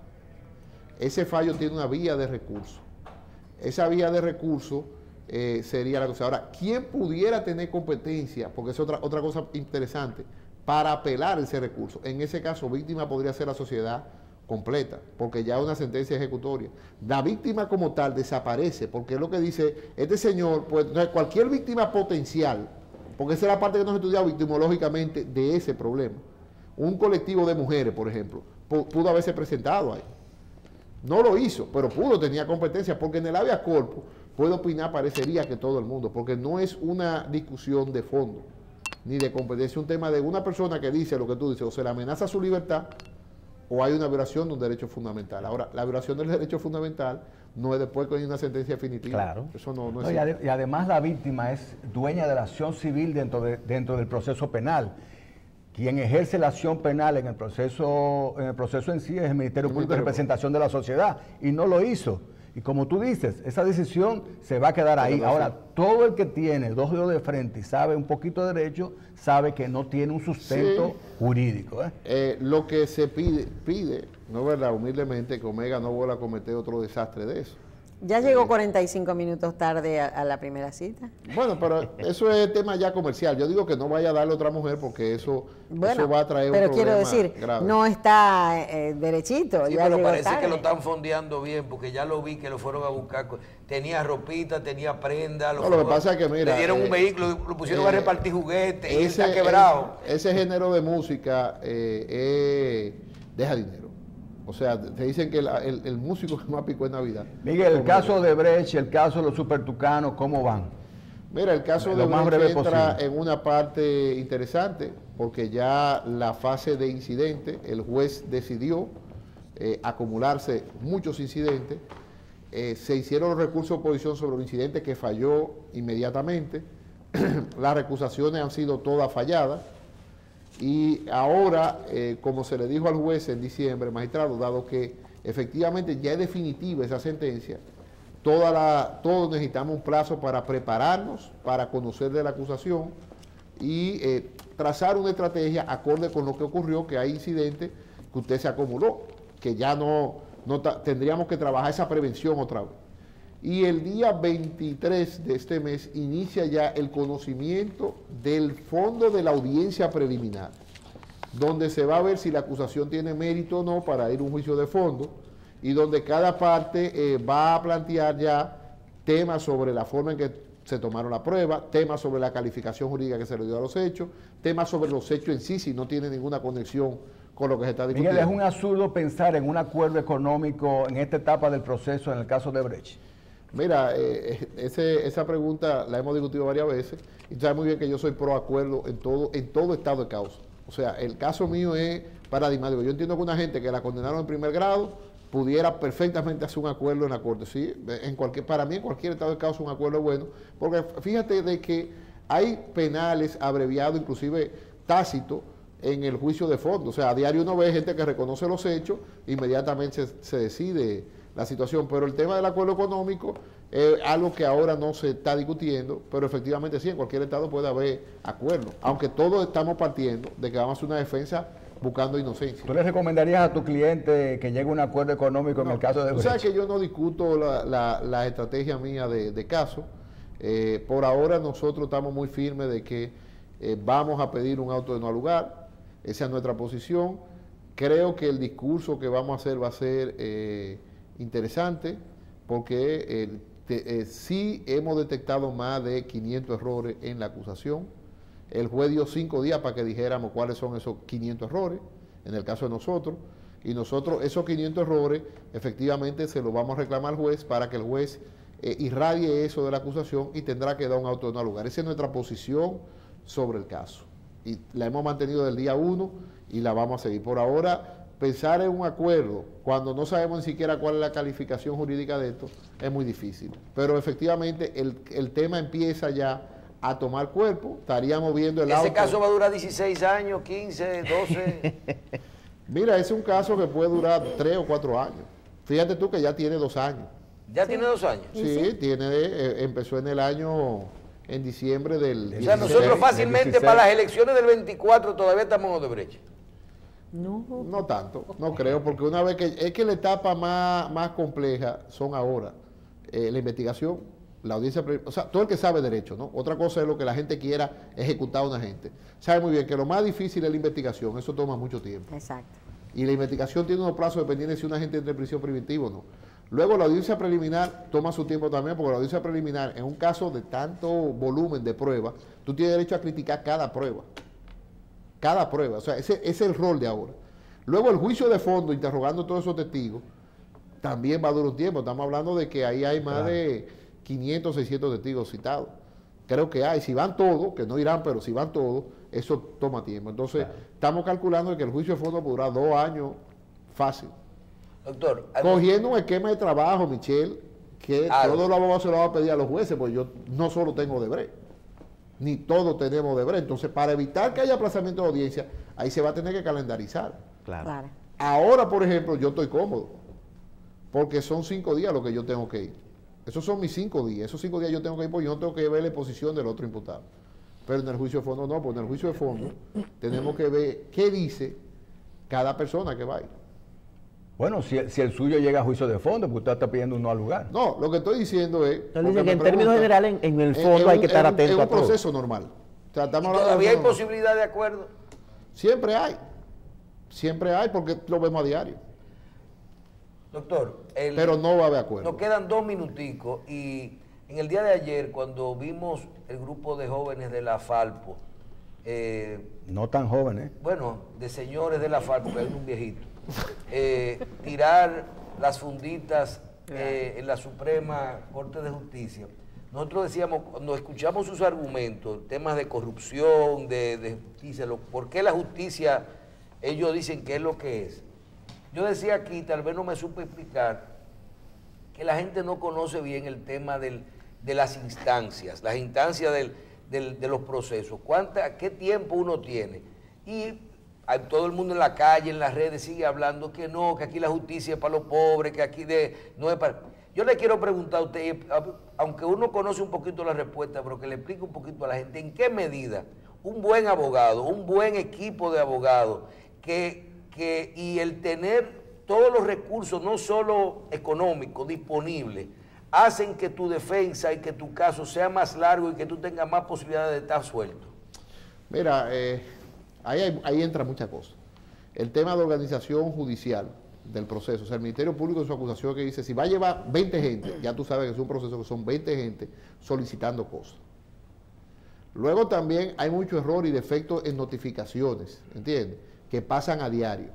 Ese fallo tiene una vía de recurso. Esa vía de recurso sería la cosa. Ahora, ¿quién pudiera tener competencia? Porque es otra cosa interesante. Para apelar ese recurso. En ese caso, víctima podría ser la sociedad completa, porque ya es una sentencia ejecutoria. La víctima como tal desaparece, porque es lo que dice este señor, pues cualquier víctima potencial, porque esa es la parte que no se ha estudiado victimológicamente de ese problema. Un colectivo de mujeres, por ejemplo, pudo haberse presentado ahí. No lo hizo, pero pudo, tenía competencia, porque en el habeas corpus, puede opinar, parecería que todo el mundo, porque no es una discusión de fondo ni de competencia, un tema de una persona que dice lo que tú dices, o se le amenaza su libertad, o hay una violación de un derecho fundamental. Ahora, la violación del derecho fundamental no es después que hay una sentencia definitiva. Claro. Eso no es así. Y además la víctima es dueña de la acción civil dentro del proceso penal. Quien ejerce la acción penal en el proceso en sí es el Ministerio Público de Representación de la Sociedad, y no lo hizo. Y como tú dices, esa decisión se va a quedar ahí. Ahora, todo el que tiene dos dedos de frente y sabe un poquito de derecho, sabe que no tiene un sustento jurídico. Lo que se pide, no es verdad, humildemente, que Omega no vuelva a cometer otro desastre de eso. Ya llegó 45 minutos tarde a la primera cita. Bueno, pero eso es tema ya comercial. Yo digo que no vaya a darle a otra mujer porque eso va a traer un problema pero quiero decir, grave. No está derechito. Sí, ya pero llegó parece tarde. que lo están fondeando bien, porque ya lo vi que lo fueron a buscar. Tenía ropita, tenía prenda. No, lo que pasa es que, mira, le dieron un vehículo, lo pusieron a repartir juguetes y está quebrado. Ese género de música deja dinero. O sea, te dicen que el músico que más picó en Navidad. Miguel, el caso de Brecht, el caso de los supertucanos, ¿cómo van? Mira, el caso de Brecht entra en una parte interesante, porque ya la fase de incidente, el juez decidió acumularse muchos incidentes, se hicieron los recursos de oposición sobre los incidentes que falló inmediatamente, las recusaciones han sido todas falladas, y ahora, como se le dijo al juez en diciembre, magistrado, dado que efectivamente ya es definitiva esa sentencia, todos necesitamos un plazo para prepararnos, para conocer de la acusación y trazar una estrategia acorde con lo que ocurrió, que hay incidentes que usted se acumuló, que ya no tendríamos que trabajar esa prevención otra vez. Y el día 23 de este mes inicia ya el conocimiento del fondo de la audiencia preliminar, donde se va a ver si la acusación tiene mérito o no para ir a un juicio de fondo, y donde cada parte va a plantear ya temas sobre la forma en que se tomaron la prueba, temas sobre la calificación jurídica que se le dio a los hechos, temas sobre los hechos en sí, si no tiene ninguna conexión con lo que se está discutiendo. Miguel, es un absurdo pensar en un acuerdo económico en esta etapa del proceso en el caso de Brecht. Mira, esa pregunta la hemos discutido varias veces, y sabes muy bien que yo soy pro acuerdo en todo estado de causa. O sea, el caso mío es paradigmático. Yo entiendo que una gente que la condenaron en primer grado pudiera perfectamente hacer un acuerdo en la corte. ¿Sí? Para mí en cualquier estado de causa un acuerdo es bueno, porque fíjate de que hay penales abreviados, inclusive tácitos, en el juicio de fondo. O sea, a diario uno ve gente que reconoce los hechos, inmediatamente se decide la situación. Pero el tema del acuerdo económico es algo que ahora no se está discutiendo, pero efectivamente sí, en cualquier estado puede haber acuerdo, aunque todos estamos partiendo de que vamos a hacer una defensa buscando inocencia. ¿Tú le recomendarías a tu cliente que llegue a un acuerdo económico en el caso de Tú sabes que yo no discuto la estrategia mía de caso. Por ahora nosotros estamos muy firmes de que vamos a pedir un auto de no lugar. Esa es nuestra posición. Creo que el discurso que vamos a hacer va a ser interesante porque sí hemos detectado más de 500 errores en la acusación. El juez dio 5 días para que dijéramos cuáles son esos 500 errores, en el caso de nosotros, y nosotros esos 500 errores efectivamente se los vamos a reclamar al juez para que el juez irradie eso de la acusación y tendrá que dar un auto de no lugar. Esa es nuestra posición sobre el caso. Y la hemos mantenido del día 1 y la vamos a seguir. Por ahora, pensar en un acuerdo cuando no sabemos ni siquiera cuál es la calificación jurídica de esto es muy difícil. Pero efectivamente el tema empieza ya a tomar cuerpo, estaríamos viendo el auto. ¿Ese caso va a durar 16 años, 15, 12? Mira, ese es un caso que puede durar 3 o 4 años. Fíjate tú que ya tiene 2 años. ¿Ya tiene 2 años? Sí, empezó en diciembre del 16. O sea, nosotros fácilmente para las elecciones del 24 todavía estamos en Odebrecht. No tanto, no creo, porque una vez es que la etapa más compleja son ahora la investigación, la audiencia, o sea, todo el que sabe derecho, ¿no? Otra cosa es lo que la gente quiera ejecutar a una gente. Sabe muy bien que lo más difícil es la investigación, eso toma mucho tiempo. Exacto. Y la investigación tiene unos plazos dependiendo de si una gente entra en prisión preventiva o no. Luego la audiencia preliminar toma su tiempo también, porque la audiencia preliminar, en un caso de tanto volumen de pruebas, tú tienes derecho a criticar cada prueba. Cada prueba, o sea, ese es el rol de ahora. Luego el juicio de fondo, interrogando a todos esos testigos, también va a durar un tiempo. Estamos hablando de que ahí hay más de 500, 600 testigos citados. Creo que hay, si van todos, que no irán, pero si van todos, eso toma tiempo. Entonces, estamos calculando que el juicio de fondo podrá 2 años fácil. Doctor, cogiendo un esquema de trabajo, Michelle, que todos los abogados se lo van a pedir a los jueces, pues yo no solo tengo Odebrecht, ni todos tenemos Odebrecht. Entonces, para evitar que haya aplazamiento de audiencia, ahí se va a tener que calendarizar. Claro. Ahora, por ejemplo, yo estoy cómodo, porque son 5 días lo que yo tengo que ir. Esos son mis 5 días. Esos 5 días yo tengo que ir porque yo no tengo que ver la exposición del otro imputado. Pero en el juicio de fondo no, porque en el juicio de fondo tenemos que ver qué dice cada persona que va a ir. Bueno, si el suyo llega a juicio de fondo, pues usted está pidiendo un no al lugar. No, lo que estoy diciendo es... Él dice que en términos generales, en el fondo hay que estar atento a todo. Es un proceso normal. O sea, ¿Todavía hay posibilidad de acuerdo? Siempre hay. Siempre hay, porque lo vemos a diario. Doctor, pero no va a haber acuerdo. Nos quedan 2 minuticos y en el día de ayer, cuando vimos el grupo de jóvenes de la Falpo, no tan jóvenes. Bueno, de señores de la Falpo, que hay un viejito, tirar las funditas en la Suprema Corte de Justicia. Nosotros decíamos, cuando escuchamos sus argumentos, temas de corrupción, de justicia, ¿por qué la justicia, ellos dicen que es lo que es? Yo decía aquí, tal vez no me supe explicar, que la gente no conoce bien el tema de las instancias, las instancias de los procesos, qué tiempo uno tiene. Y todo el mundo en la calle, en las redes, sigue hablando que no, que aquí la justicia es para los pobres, que aquí no es para... Yo le quiero preguntar a usted, aunque uno conoce un poquito la respuesta, pero que le explique un poquito a la gente, ¿en qué medida un buen abogado, un buen equipo de abogados, y el tener todos los recursos, no solo económicos, disponibles, hacen que tu defensa y que tu caso sea más largo y que tú tengas más posibilidades de estar suelto? Mira, ahí entra muchas cosas. El tema de organización judicial del proceso, o sea, el Ministerio Público en su acusación que dice, si va a llevar 20 gente, ya tú sabes que es un proceso que son 20 gente solicitando cosas. Luego también hay mucho error y defecto en notificaciones, ¿entiendes? Que pasan a diario.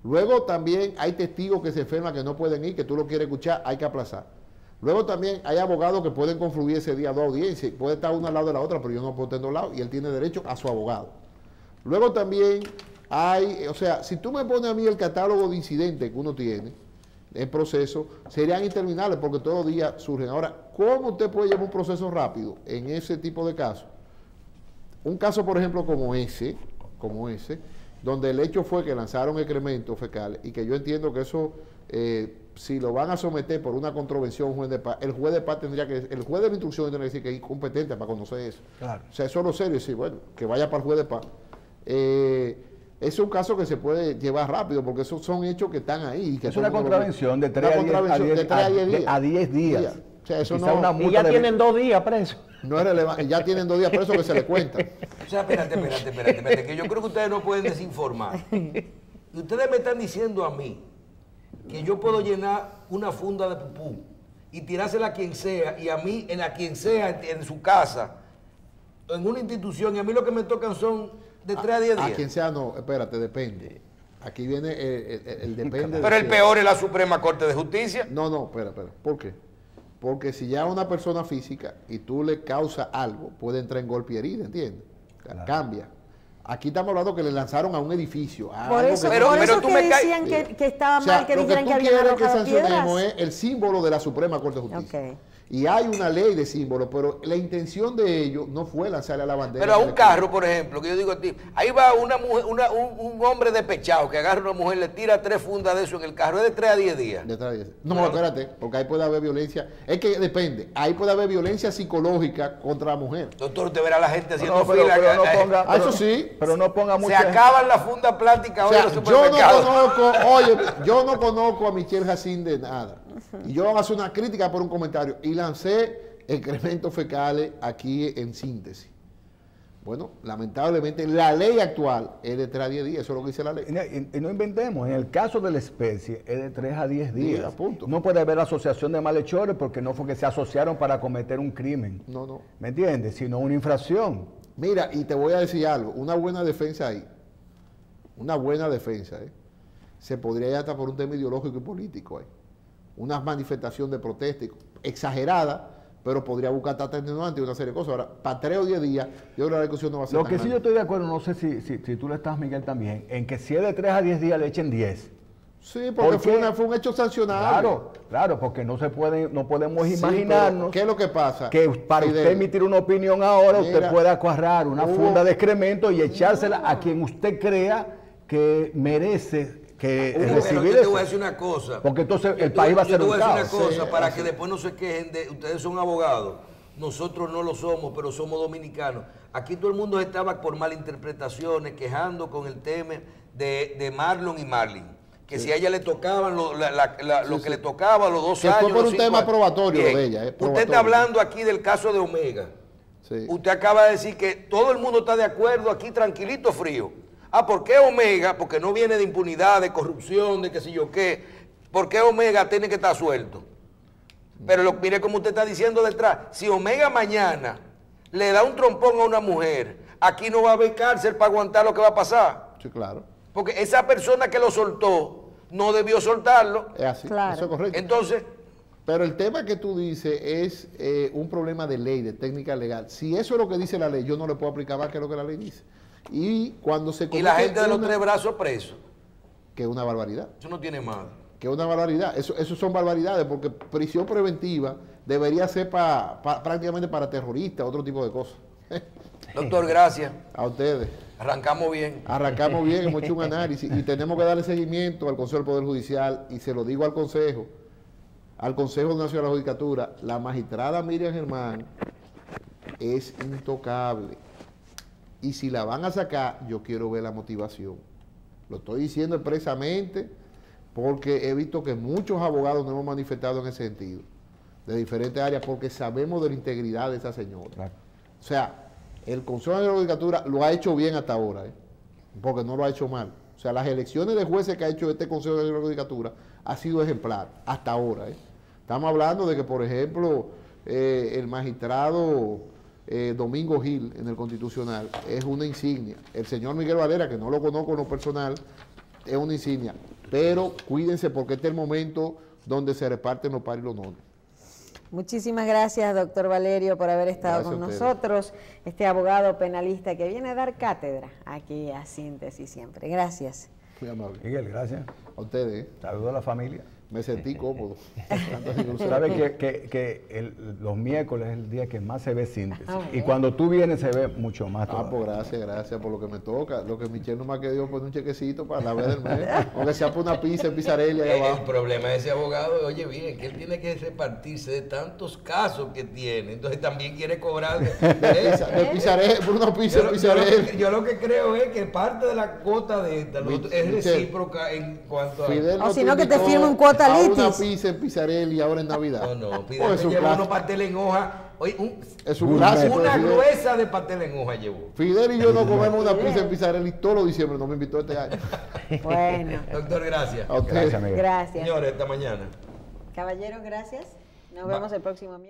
Luego también hay testigos que se enferman, que no pueden ir, que tú lo quieres escuchar, hay que aplazar. Luego también hay abogados que pueden confluir ese día a 2 audiencias, puede estar una al lado de la otra, pero yo no puedo estar en 2 lados, y él tiene derecho a su abogado. Luego también hay, o sea, si tú me pones a mí el catálogo de incidentes que uno tiene en proceso, serían interminables porque todos los días surgen. Ahora, ¿cómo usted puede llevar un proceso rápido en ese tipo de casos? Un caso, por ejemplo, como ese, donde el hecho fue que lanzaron excrementos fecales y que yo entiendo que eso si lo van a someter por una contravención juez de paz, el juez de paz tendría que, el juez de la instrucción tendría que decir que es incompetente para conocer eso. Claro. O sea, eso es lo serio, sí, bueno, que vaya para el juez de paz. Es un caso que se puede llevar rápido, porque esos son hechos que están ahí. Que es una contravención de 3 a 10 días. O sea, eso Quizá no, una multa Y ya tienen 2 días presos. no es relevante, ya tienen 2 días presos que se le cuenta. O sea, espérate, que yo creo que ustedes no pueden desinformar. Y ustedes me están diciendo a mí que yo puedo llenar una funda de pupú y tirársela a quien sea, y a mí, a quien sea, en su casa, en una institución, y a mí lo que me tocan son de 3 a 10 días. A quien sea, no, espérate, depende. Aquí viene el depende. Pero el peor es la Suprema Corte de Justicia. No, espera. ¿Por qué? Porque si ya una persona física y tú le causas algo, puede entrar en golpe y herida, ¿entiendes? Claro. Cambia. Aquí estamos hablando que le lanzaron a un edificio. Por eso, Pero tú que me caes- decían que estaba O sea, mal, que lo dijeran tú que habían quieres que arrojado sancionemos piedras. es el símbolo de la Suprema Corte de Justicia. Ok. Y hay una ley de símbolos, pero la intención de ellos no fue lanzarle a la bandera. Pero a un carro, por ejemplo, que yo digo a ti, ahí va una mujer, un hombre despechado que agarra a una mujer, le tira 3 fundas de eso en el carro, es de 3 a 10 días. No, espérate, porque ahí puede haber violencia. Es que depende. Ahí puede haber violencia psicológica contra la mujer. Doctor, usted verá a la gente haciendo pero fila. no ponga, Ah, eso sí. Pero no ponga Se mucha... acaban las fundas plásticas O hoy sea, en los yo no supermercados. conozco, oye, yo no conozco a Michelle Jacín de nada. Y yo voy a hacer una crítica por un comentario. Y lancé excrementos fecales aquí en síntesis. Bueno, lamentablemente la ley actual es de 3 a 10 días, eso es lo que dice la ley. Y no inventemos, en el caso de la especie es de 3 a 10 días. Sí, a punto. No puede haber asociación de malhechores porque no fue que se asociaron para cometer un crimen. No. ¿Me entiendes? Sino una infracción. Mira, y te voy a decir algo, una buena defensa ahí, se podría ir hasta por un tema ideológico y político ahí. Una manifestación de protesta exagerada, pero podría buscar hasta atenuante y una serie de cosas. Ahora, para 3 o 10 días, yo creo que la discusión no va a ser Lo tan que sí grande. yo estoy de acuerdo, no sé si tú le estás, Miguel, también, en que si es de 3 a 10 días le echen 10. Sí, porque ¿Por qué? fue un hecho sancionable. Claro, porque no podemos Sí, imaginarnos pero ¿qué es lo que pasa? que para Fidel, usted emitir una opinión ahora, mira, usted pueda agarrar una hubo- funda de excremento y echársela a quien usted crea que merece que Pero recibir yo te voy a eso. decir una cosa. Porque entonces Yo el te país voy- va a ser Yo te un voy a decir caos. una cosa Sí, para así. que después no se quejen de... Ustedes son abogados, nosotros no lo somos, pero somos dominicanos. Aquí todo el mundo estaba por malinterpretaciones, quejando con el tema de Marlon y Marlin. Que si a ella le tocaban lo que le tocaba a los 2 Que años. fue por los un 5 tema años. probatorio Bien. de ella, Usted probatorio. está hablando aquí del caso de Omega. Sí. Usted acaba de decir que todo el mundo está de acuerdo aquí, tranquilito, frío. ¿Por qué Omega? Porque no viene de impunidad, de corrupción, de qué sé yo qué. ¿Por qué Omega tiene que estar suelto? Pero mire como usted está diciendo detrás. Si Omega mañana le da un trompón a una mujer, aquí no va a haber cárcel para aguantar lo que va a pasar. Sí, claro. Porque esa persona que lo soltó no debió soltarlo. Es así, Claro. eso es correcto. Entonces, Pero el tema que tú dices es un problema de ley, de técnica legal. Si eso es lo que dice la ley, yo no le puedo aplicar más que lo que la ley dice. Y cuando se y la comete gente de los una- 3 brazos presos. Que es una barbaridad. Eso no tiene madre. Que es una barbaridad. Eso son barbaridades, porque prisión preventiva debería ser prácticamente para terroristas, otro tipo de cosas. Doctor, gracias. A ustedes. Arrancamos bien. Arrancamos bien, hemos hecho un análisis y tenemos que darle seguimiento al Consejo del Poder Judicial, y se lo digo al Consejo Nacional de la Judicatura. La magistrada Miriam Germán es intocable, y si la van a sacar, yo quiero ver la motivación. Lo estoy diciendo expresamente porque he visto que muchos abogados nos hemos manifestado en ese sentido, de diferentes áreas, porque sabemos de la integridad de esa señora. Claro. O sea, el Consejo de la Judicatura lo ha hecho bien hasta ahora, porque no lo ha hecho mal. O sea, las elecciones de jueces que ha hecho este Consejo de la Judicatura ha sido ejemplar hasta ahora. Estamos hablando de que, por ejemplo, el magistrado Domingo Gil en el Constitucional es una insignia. El señor Miguel Valera, que no lo conozco en lo personal, es una insignia. Pero cuídense, porque este es el momento donde se reparten los pares y los nones. Muchísimas gracias, doctor Valerio, por haber estado Gracias con a ustedes. nosotros, este abogado penalista que viene a dar cátedra aquí a Síntesis siempre. Gracias. Muy amable. Miguel, gracias. A ustedes. Saludos a la familia. Me sentí cómodo. Sabes que los miércoles es el día que más se ve síntesis. Ah, y cuando tú vienes se ve mucho más. Ah, pues gracias por lo que me toca. Lo que Michelle no me ha querido poner un chequecito para la vez del mes. Aunque sea por una pizza en Pizzarelli allá El abajo. problema de ese abogado, oye bien, que él tiene que repartirse de tantos casos que tiene. Entonces también quiere cobrar De Pizzarelli, por una pizza en Pizzarelli. Yo lo que creo es que parte de la cuota de esta es recíproca en cuanto a... Fidel O si no, que te invitó firme un cuota a una litis. pizza en Pizzarelli ahora en Navidad. No, Pues Fidel es me un llevó clásico. unos pasteles en hoja. Oye, Es un clásico. una Fidel. gruesa de pastel en hoja llevó. Fidel y yo nos comemos una pizza en Pizzarelli todos los diciembre. No me invitó este año. Bueno, Doctor, gracias. A usted. Gracias, Miguel. gracias. Señores, esta mañana. Caballeros, gracias. Nos vemos el próximo miércoles.